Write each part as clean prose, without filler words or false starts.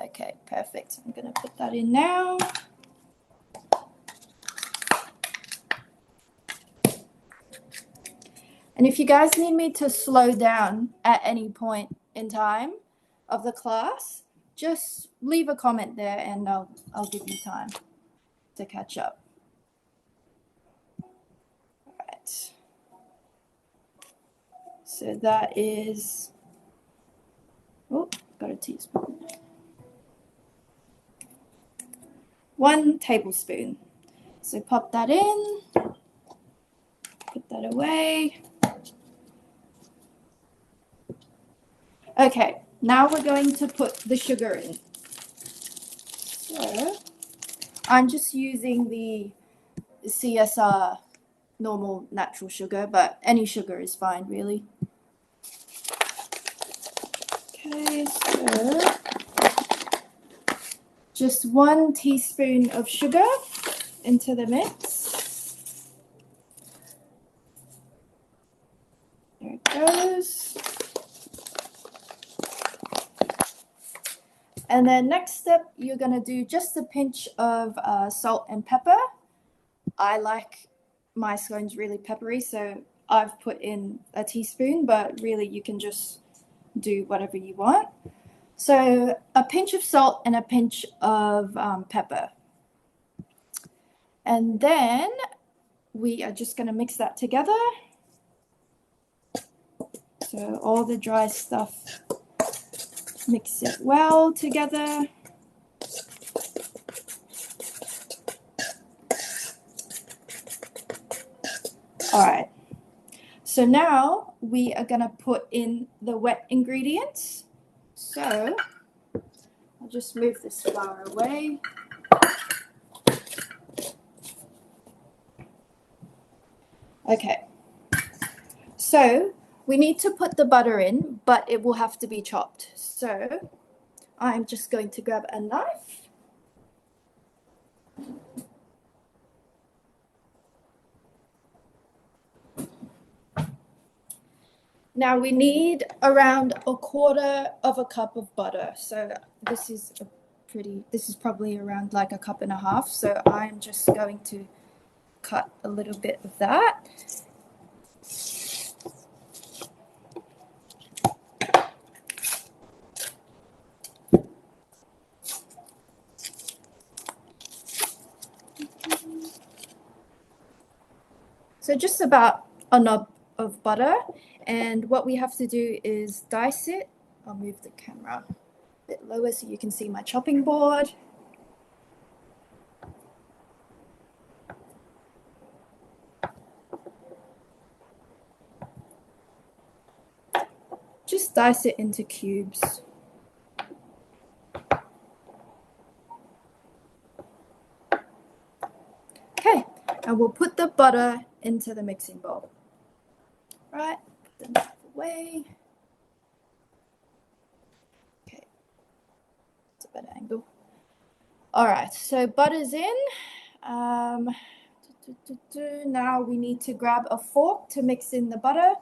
Okay, perfect. I'm going to put that in now. And if you guys need me to slow down at any point in time of the class, just leave a comment there and I'll give you time to catch up. All right. So that is, oh, got a teaspoon. 1 tablespoon. So pop that in, put that away. Okay, now we're going to put the sugar in. So I'm just using the CSR normal natural sugar, but any sugar is fine, really. Okay, so just 1 teaspoon of sugar into the mix. There it goes. And then next step, you're going to do just a pinch of salt and pepper. I like my scones really peppery, so I've put in a teaspoon, but really you can just do whatever you want. So a pinch of salt and a pinch of pepper. And then we are just going to mix that together. So all the dry stuff, mix it well together. All right. So now we are going to put in the wet ingredients. So I'll just move this flour away. Okay. So we need to put the butter in, but it will have to be chopped. So I'm just going to grab a knife. Now we need around 1/4 cup of butter. So this is probably around like 1.5 cups. So I'm just going to cut a little bit of that. So just about a knob of butter. And what we have to do is dice it. I'll move the camera a bit lower so you can see my chopping board. Just dice it into cubes. Okay, and we'll put the butter into the mixing bowl. Right, put the knife away. Okay, it's a better angle. All right, so butter's in. Now we need to grab a fork to mix in the butter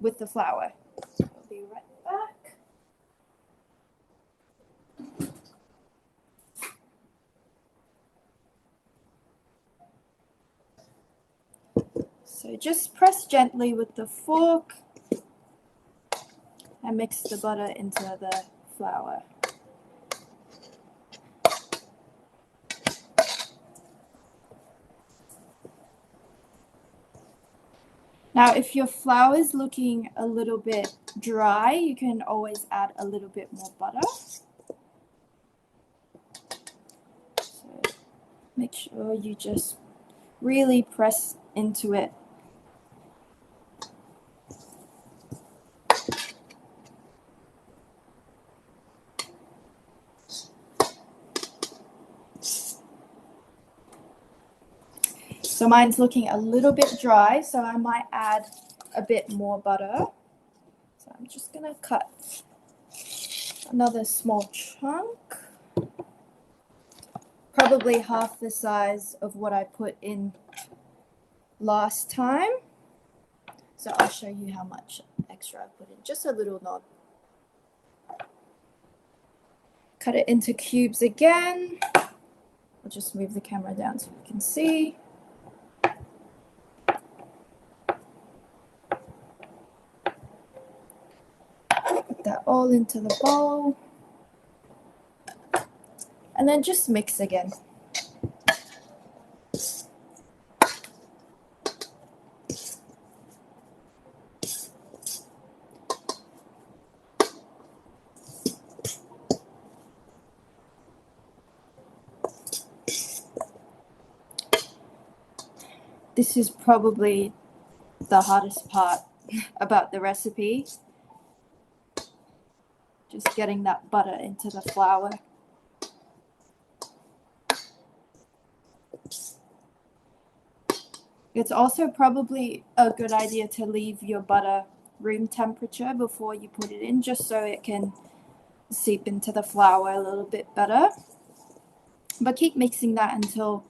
with the flour. I'll be right back. So just press gently with the fork and mix the butter into the flour. Now, if your flour is looking a little bit dry, you can always add a little bit more butter. So make sure you just really press into it. So mine's looking a little bit dry, so I might add a bit more butter. So I'm just going to cut another small chunk, probably half the size of what I put in last time. So I'll show you how much extra I put in, just a little knob. Cut it into cubes again. I'll just move the camera down so you can see. Put that all into the bowl. And then just mix again. This is probably the hardest part about the recipe. Just getting that butter into the flour. It's also probably a good idea to leave your butter room temperature before you put it in, just so it can seep into the flour a little bit better. But keep mixing that until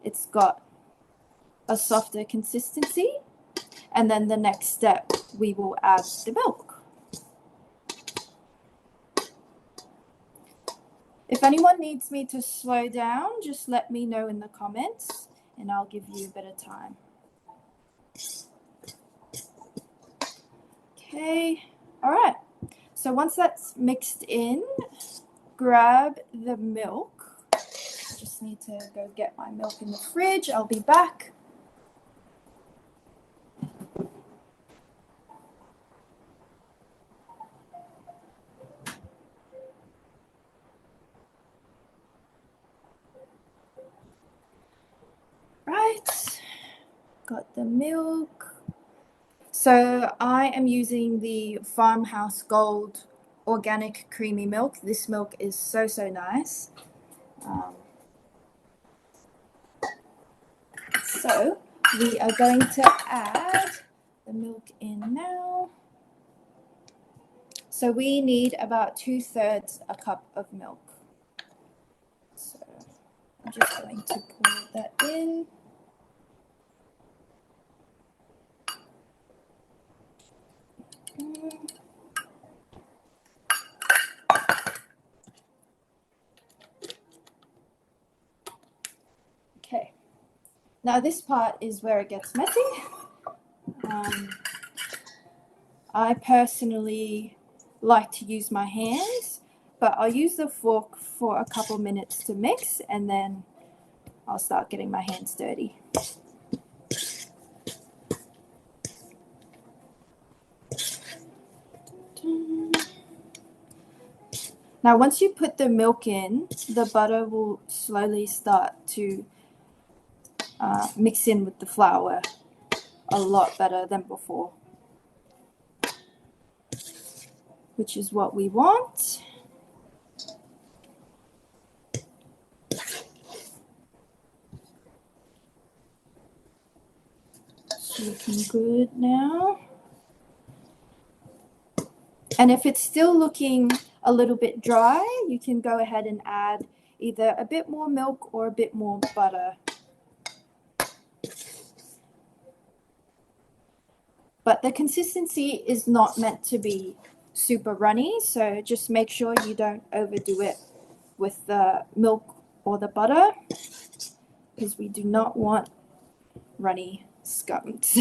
it's got a softer consistency. And then the next step, we will add the milk. If anyone needs me to slow down, just let me know in the comments and I'll give you a bit of time. Okay, all right. So once that's mixed in, grab the milk. I just need to go get my milk in the fridge. I'll be back. Right, got the milk. So I am using the Farmhouse Gold organic creamy milk. This milk is so nice. So we are going to add the milk in now. So we need about 2/3 a cup of milk. So I'm just going to pour that in. Okay. Now this part is where it gets messy. I personally like to use my hands, but I'll use the fork for a couple minutes to mix and then I'll start getting my hands dirty. Now once you put the milk in, the butter will slowly start to mix in with the flour a lot better than before, which is what we want. It's looking good now. And if it's still looking a little bit dry, you can go ahead and add either a bit more milk or a bit more butter. But the consistency is not meant to be super runny, so just make sure you don't overdo it with the milk or the butter, because we do not want runny scones.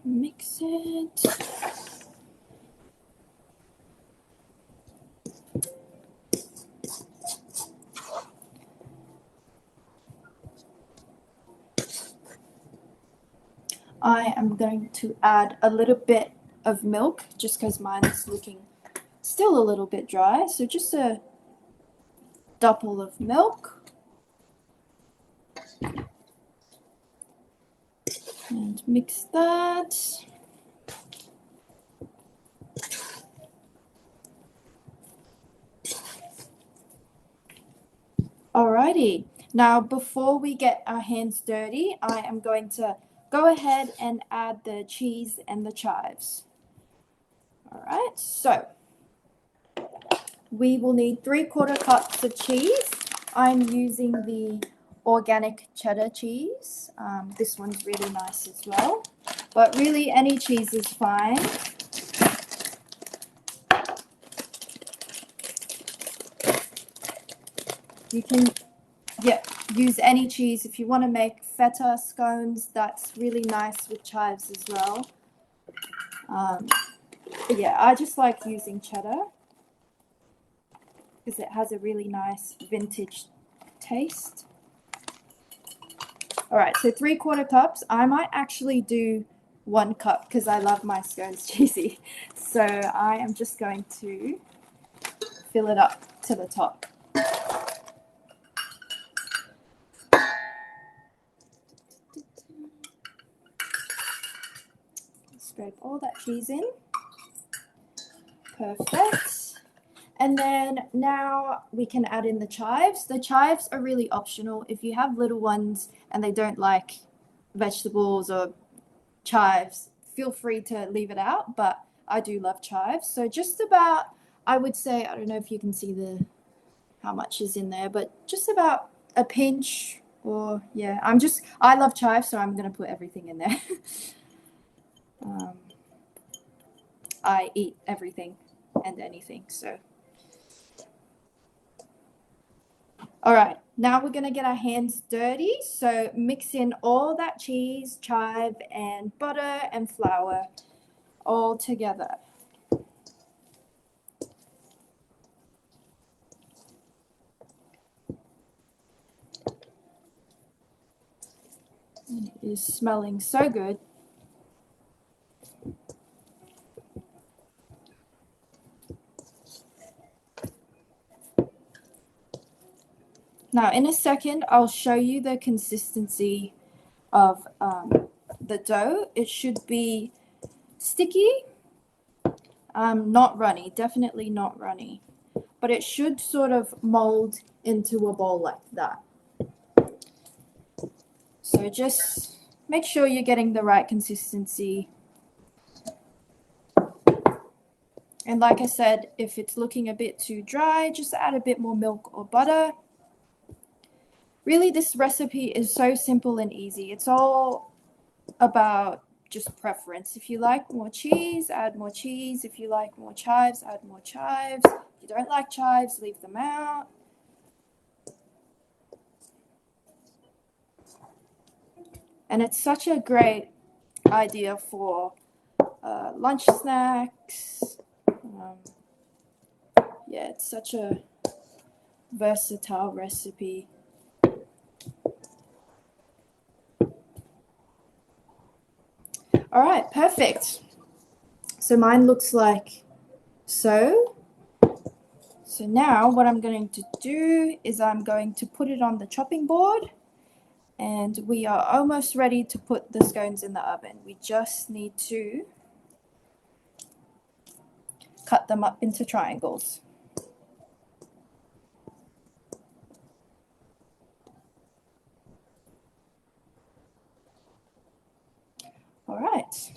Mix it. I am going to add a little bit of milk just because mine is looking still a little bit dry. So just a double of milk. And mix that. Alrighty. Now, before we get our hands dirty, I am going to go ahead and add the cheese and the chives. All right, so we will need 3/4 cups of cheese. I'm using the organic cheddar cheese. This one's really nice as well, but really any cheese is fine. You can use any cheese. If you want to make feta scones, that's really nice with chives as well. But yeah, I just like using cheddar because it has a really nice vintage taste. All right, so 3/4 cups. I might actually do 1 cup because I love my scones cheesy. So I am just going to fill it up to the top. Scrape all that cheese in. Perfect. And then now we can add in the chives. The chives are really optional. If you have little ones and they don't like vegetables or chives, feel free to leave it out, but I do love chives. So just about, I would say, I don't know if you can see how much is in there, but just about a pinch, or yeah, I love chives, so I'm going to put everything in there. I eat everything and anything, so. All right, now we're going to get our hands dirty. So mix in all that cheese, chive, and butter and flour all together. And it is smelling so good. Now, in a second, I'll show you the consistency of the dough. It should be sticky, not runny, definitely not runny, but it should sort of mold into a ball like that. So just make sure you're getting the right consistency. And like I said, if it's looking a bit too dry, just add a bit more milk or butter. Really, this recipe is so simple and easy. It's all about just preference. If you like more cheese, add more cheese. If you like more chives, add more chives. If you don't like chives, leave them out. And it's such a great idea for lunch snacks. Yeah, it's such a versatile recipe. All right, perfect. So mine looks like so. So now what I'm going to do is I'm going to put it on the chopping board, and we are almost ready to put the scones in the oven. We just need to cut them up into triangles. All right. So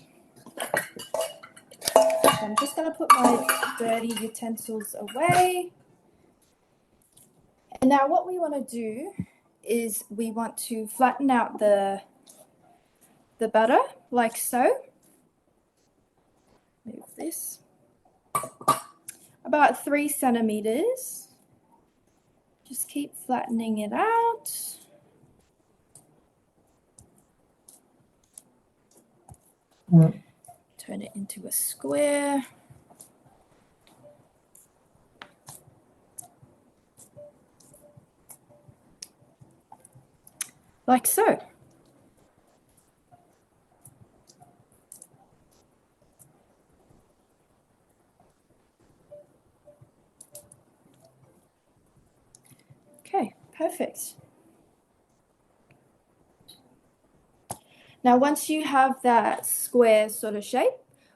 I'm just going to put my dirty utensils away. And now what we want to do is we want to flatten out the butter like so. Move this. About 3 centimeters. Just keep flattening it out. Turn it into a square. Like so. Okay, perfect. Now, once you have that square sort of shape,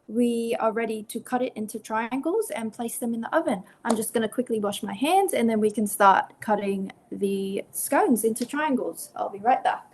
we are ready to cut it into triangles and place them in the oven. I'm just going to quickly wash my hands and then we can start cutting the scones into triangles. I'll be right back.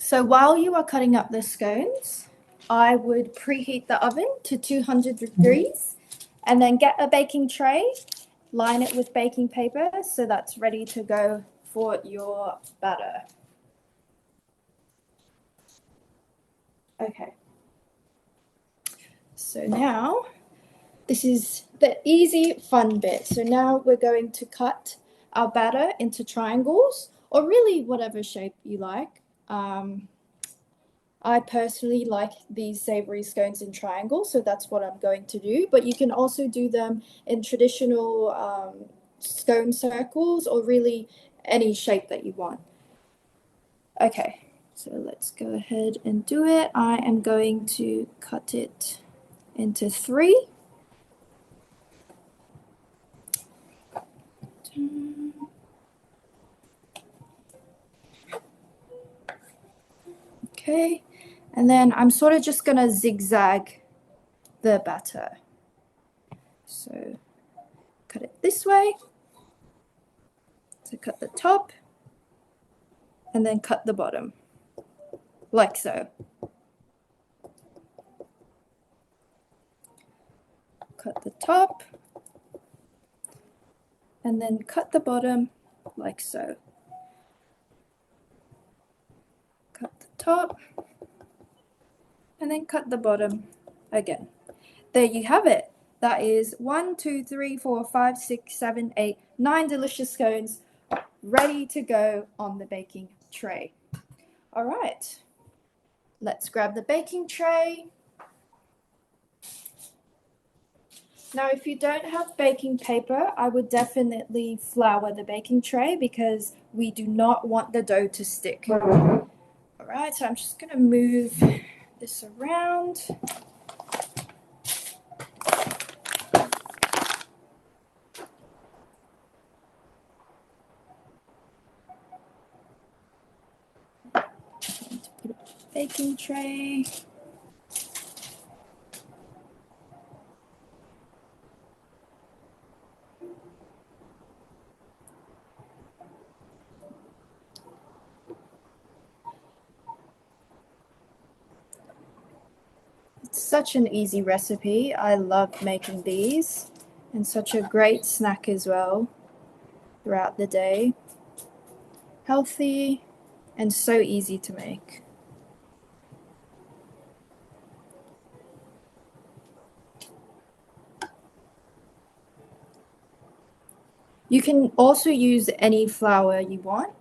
So while you are cutting up the scones, I would preheat the oven to 200 degrees and then get a baking tray, line it with baking paper so that's ready to go for your batter. Okay. So now, this is the easy, fun bit. So now we're going to cut our batter into triangles, or really whatever shape you like. I personally like these savory scones in triangles, so that's what I'm going to do. But you can also do them in traditional scone circles, or really any shape that you want. Okay, so let's go ahead and do it. I am going to cut it into 3. Okay, and then I'm sort of just gonna zigzag the batter. So cut it this way. So cut the top and then cut the bottom, like so. Cut the top and then cut the bottom, like so. Cut the top and then cut the bottom again. There you have it. That is 1, 2, 3, 4, 5, 6, 7, 8, 9 delicious scones ready to go on the baking tray. All right, let's grab the baking tray. Now, if you don't have baking paper, I would definitely flour the baking tray because we do not want the dough to stick. All right, so I'm just going to move this around. Put a baking tray. It's such an easy recipe. I love making these, and such a great snack as well throughout the day. Healthy and so easy to make. You can also use any flour you want.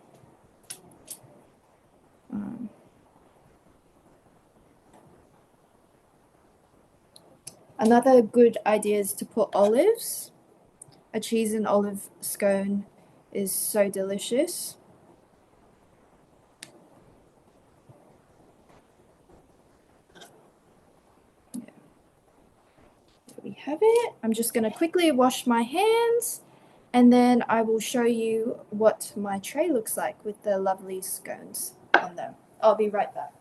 Another good idea is to put olives. A cheese and olive scone is so delicious. Yeah. There we have it. I'm just going to quickly wash my hands and then I will show you what my tray looks like with the lovely scones on them. I'll be right back.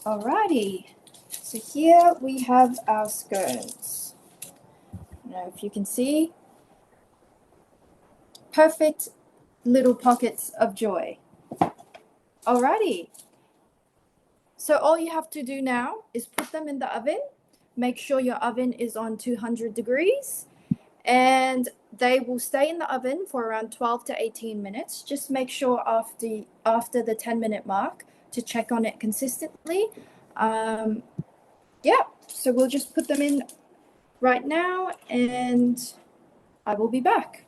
Alrighty, so here we have our scones. Now, if you can see, perfect little pockets of joy. Alrighty, so all you have to do now is put them in the oven. Make sure your oven is on 200 degrees and they will stay in the oven for around 12 to 18 minutes. Just make sure after the 10-minute mark to check on it consistently. Yeah, so we'll just put them in right now and I will be back.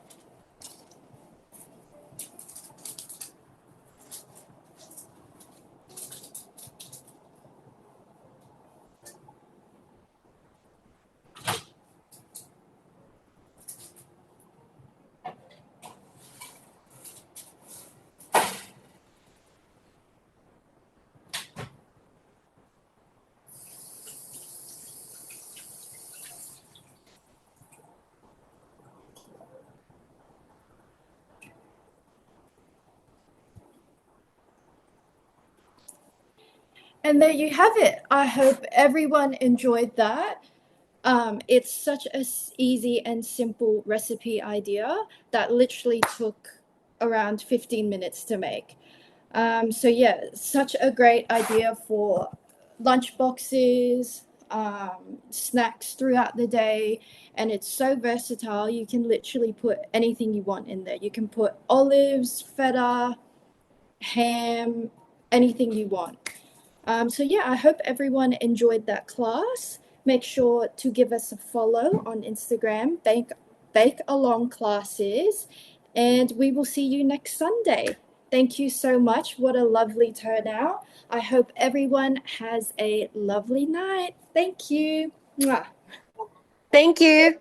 And there you have it. I hope everyone enjoyed that. It's such a easy and simple recipe idea that literally took around 15 minutes to make. So yeah, such a great idea for lunch boxes, snacks throughout the day, and it's so versatile. You can literally put anything you want in there. You can put olives, feta, ham, anything you want. So yeah, I hope everyone enjoyed that class. Make sure to give us a follow on Instagram, Bake Along Classes, and we will see you next Sunday. Thank you so much. What a lovely turnout. I hope everyone has a lovely night. Thank you. Mwah. Thank you.